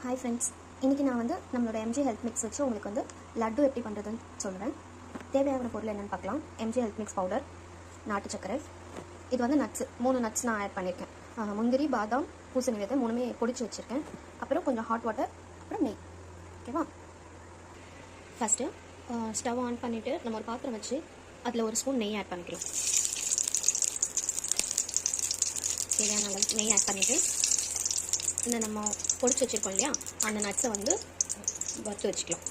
Hi friends, இன்றைக்கி நான் வந்து நம்மளோட எம்ஜி ஹெல்த் மிக்ஸ் வச்சு உங்களுக்கு வந்து லட்டு எப்படி பண்ணுறதுன்னு சொல்கிறேன். தேவையான பொருள் என்னென்னு பார்க்கலாம். எம்ஜி ஹெல்த் மிக்ஸ் பவுடர், நாட்டு சர்க்கரை, இது வந்து நட்ஸு 3 நட்ஸ் நான் ஆட் பண்ணியிருக்கேன். முந்திரி, பாதாம், பூசணி விதை 3மே பொடிச்சு வச்சுருக்கேன். அப்புறம் கொஞ்சம் ஹாட் வாட்டர், அப்புறம் நெய். ஓகேவா? ஃபஸ்ட்டு ஸ்டவ் ஆன் பண்ணிவிட்டு நம்ம ஒரு பாத்திரம் வச்சு அதில் ஒரு ஸ்பூன் நெய் ஆட் பண்ணிக்கலாம். தேவையான அளவு நெய் ஆட் பண்ணிவிட்டு இந்த நம்ம பொடிச்சு வச்சுருக்கோம் இல்லையா, அந்த நட்ஸை வந்து வறுத்து வச்சுக்கலாம்.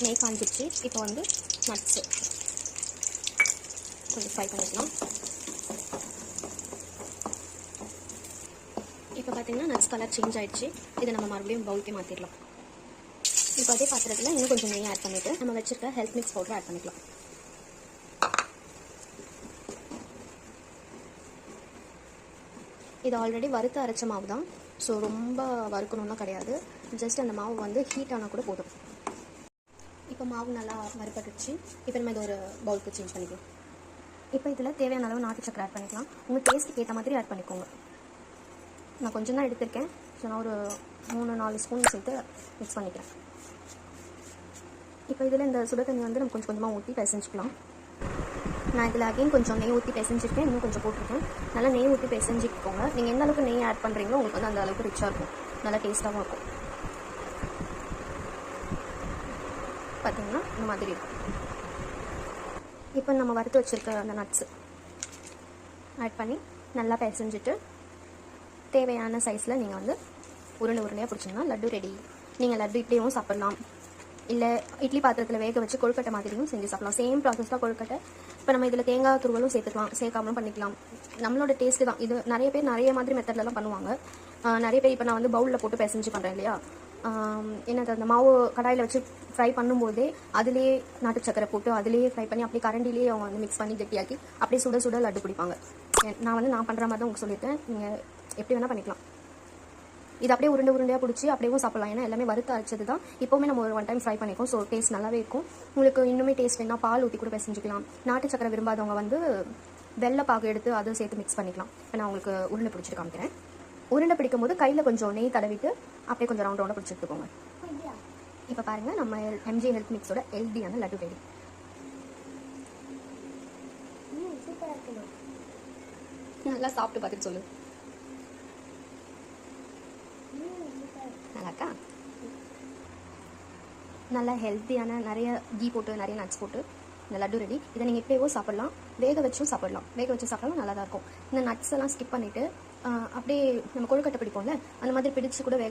நெய் காஞ்சிடுச்சு. இப்போ வந்து நட்ஸு கொஞ்சம் ஃப்ரை பண்ணிக்கலாம். இப்போ பார்த்திங்கன்னா நட்ஸ் கலர் சேஞ்ச் ஆகிடுச்சு. இதை நம்ம மறுபடியும் பவுலுக்கே மாற்றிடலாம். இப்போ அதே பாத்திரத்தில் இன்னும் கொஞ்சம் நெய் ஆட் பண்ணிவிட்டு நம்ம வச்சுருக்க ஹெல்த் மிக்ஸ் பவுடர் ஆட் பண்ணிக்கலாம். இது ஆல்ரெடி வறுத்து அரைச்ச மாவு தான். ஸோ ரொம்ப வறுக்கணும்லாம் கிடையாது. ஜஸ்ட் அந்த மாவு வந்து ஹீட் ஆனால் கூட போதும். இப்போ மாவு நல்லா வறுப்பட்டுச்சு. இப்போ நம்ம இது ஒரு பவுலுக்கு சேஞ்ச் பண்ணிக்கலாம். இப்போ இதில் தேவையான அளவு நாட்டு சக்கரை ஆட் பண்ணிக்கலாம். உங்கள் டேஸ்ட்டுக்கு ஏற்ற மாதிரி ஆட் பண்ணிக்கோங்க. நான் கொஞ்சம் தான் எடுத்திருக்கேன். ஸோ நான் ஒரு 3-4 ஸ்பூன் சேர்த்து மிக்ஸ் பண்ணிக்கிறேன். இப்போ இதில் இந்த சுட தண்ணி வந்து நம்ம கொஞ்சம் கொஞ்சமாக ஊற்றி பிசைஞ்சிக்கலாம். நான் இதில் அகைன் கொஞ்சம் நெய் ஊற்றி பிசைஞ்சிருக்கேன். இன்னும் கொஞ்சம் போட்டிருக்கேன். நல்லா நெய் ஊற்றி பிசைஞ்சிக்கோங்க. நீங்கள் எந்த அளவுக்கு நெய் ஆட் பண்ணுறீங்களோ உங்களுக்கு வந்து அந்த அளவுக்கு ரிச்சாக இருக்கும், நல்லா டேஸ்ட்டாகவும் இருக்கும். பார்த்தீங்கன்னா இந்த மாதிரி இருக்கும். இப்போ நம்ம வறுத்து வச்சுருக்க அந்த நட்ஸு ஆட் பண்ணி நல்லா பிசைஞ்சிட்டு தேவையான சைஸில் நீங்கள் வந்து உருண்டையாக பிடிச்சிங்கன்னா லட்டு ரெடி. நீங்கள் லட்டு இப்படியும் சாப்பிட்லாம், இல்லை இட்லி பாத்திரத்தில் வேக வச்சு கொழுக்கட்டை மாதிரியும் செஞ்சு சாப்பிடலாம். சேம் ப்ராசஸ் தான் கொழுக்கட்டை. இப்போ நம்ம இதில் தேங்காய் துருவலும் சேர்த்துக்கலாம், சேர்க்காமலும் பண்ணிக்கலாம். நம்மளோட டேஸ்ட்டு தான் இது. நிறைய பேர் நிறைய மாதிரி மெத்தட்லலாம் பண்ணுவாங்க. நிறைய பேர் இப்போ நான் வந்து பவுலில் போட்டு பிசைஞ்சு பண்ணுறேன் இல்லையா, எனக்கு அந்த மாவு கடாயில் வச்சு ஃப்ரை பண்ணும்போதே அதிலேயே நாட்டு சக்கரை போட்டு அதிலேயே ஃப்ரை பண்ணி அப்படியே கரண்டிலேயே அவங்க வந்து மிக்ஸ் பண்ணி கெட்டியாக்கி அப்படியே சுட சுட லட்டு பிடிப்பாங்க. நான் பண்ணுற மாதிரி தான் உங்களுக்கு சொல்லியிருக்கேன். நீங்கள் எப்படி வேணால் பண்ணிக்கலாம். இது அப்படியே உருண்டையாக பிடிச்சி அப்படியே சாப்பிடலாம். ஏன்னா எல்லாமே வறுத்து அரைச்சது தான். இப்போவுமே நம்ம ஒரு 1 டைம் ஃப்ரை பண்ணிக்கோம். ஸோ டேஸ்ட் நல்லாவே இருக்கும். உங்களுக்கு இன்னுமே டேஸ்ட் வேணா பால் ஊற்றி கூட பிசைஞ்சிக்கலாம். நாட்டு சக்கரை விரும்பாதவங்க வந்து வெள்ளை பாகு எடுத்து அதை சேர்த்து மிக்ஸ் பண்ணிக்கலாம். இப்போ நான் உங்களுக்கு உருண்டை பிடிச்சிட்டு காமிக்கிறேன். உருண்டை பிடிக்கும் போது கையில் கொஞ்சம் நெய் தடவிட்டு அப்படியே கொஞ்சம் ரவுண்டாக பிடிச்சிட்டுக்கோங்க. இப்போ பாருங்கள், நம்ம எம்ஜி ஹெல்த் மிக்ஸோட ஹெல்தியான லட்டு ரெடி. நல்லா சாப்பிட்டு பார்த்துட்டு சொல்லு. நல்லாக்கா? நல்லா ஹெல்த்தியான நிறைய கீ போட்டு நிறைய நட்ஸ் போட்டு இந்த லட்டு ரெடி. இதை நீங்கள் எப்படியோ சாப்பிட்லாம், வேக வச்சும் சாப்பிட்லாம். வேக வச்சு சாப்பிட்டாலும் நல்லா தான் இருக்கும். இந்த நட்ஸ் எல்லாம் ஸ்கிப் பண்ணிவிட்டு அப்படியே நம்ம கொழுக்கட்டை பிடிப்போம்ல, அந்த மாதிரி பிடிச்சி கூட வேக